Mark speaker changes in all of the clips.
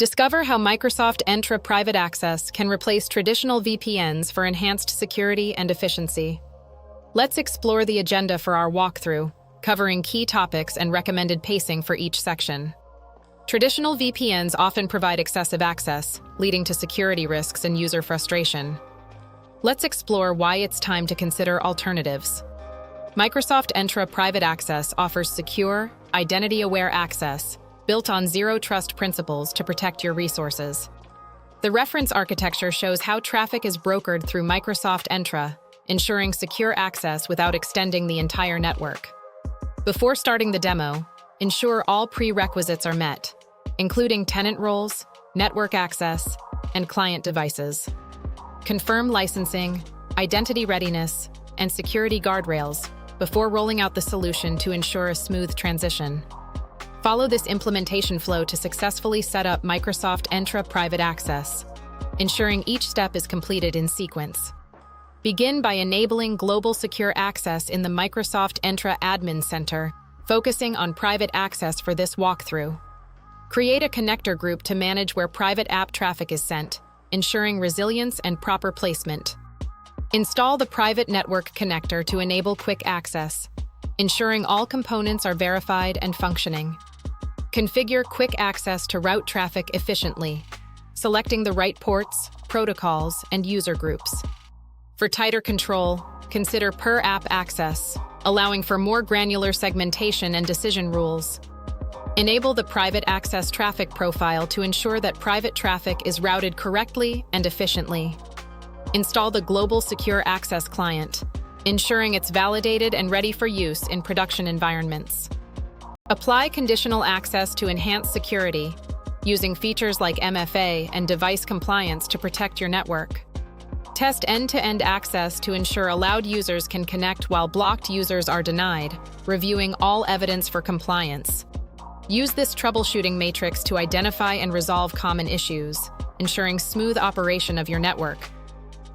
Speaker 1: Discover how Microsoft Entra Private Access can replace traditional VPNs for enhanced security and efficiency. Let's explore the agenda for our walkthrough, covering key topics and recommended pacing for each section. Traditional VPNs often provide excessive access, leading to security risks and user frustration. Let's explore why it's time to consider alternatives. Microsoft Entra Private Access offers secure, identity-aware access built on zero-trust principles to protect your resources. The reference architecture shows how traffic is brokered through Microsoft Entra, ensuring secure access without extending the entire network. Before starting the demo, ensure all prerequisites are met, including tenant roles, network access, and client devices. Confirm licensing, identity readiness, and security guardrails before rolling out the solution to ensure a smooth transition. Follow this implementation flow to successfully set up Microsoft Entra Private Access, ensuring each step is completed in sequence. Begin by enabling global secure access in the Microsoft Entra Admin Center, focusing on private access for this walkthrough. Create a connector group to manage where private app traffic is sent, ensuring resilience and proper placement. Install the private network connector to enable quick access, ensuring all components are verified and functioning. Configure quick access to route traffic efficiently, selecting the right ports, protocols, and user groups. For tighter control, consider per-app access, allowing for more granular segmentation and decision rules. Enable the private access traffic profile to ensure that private traffic is routed correctly and efficiently. Install the Global Secure Access client, ensuring it's validated and ready for use in production environments. Apply conditional access to enhance security, using features like MFA and device compliance to protect your network. Test end-to-end access to ensure allowed users can connect while blocked users are denied, reviewing all evidence for compliance. Use this troubleshooting matrix to identify and resolve common issues, ensuring smooth operation of your network.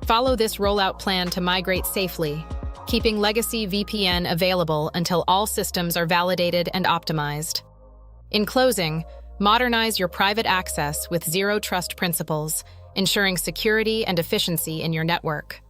Speaker 1: Follow this rollout plan to migrate safely, keeping legacy VPN available until all systems are validated and optimized. In closing, modernize your private access with zero-trust principles, ensuring security and efficiency in your network.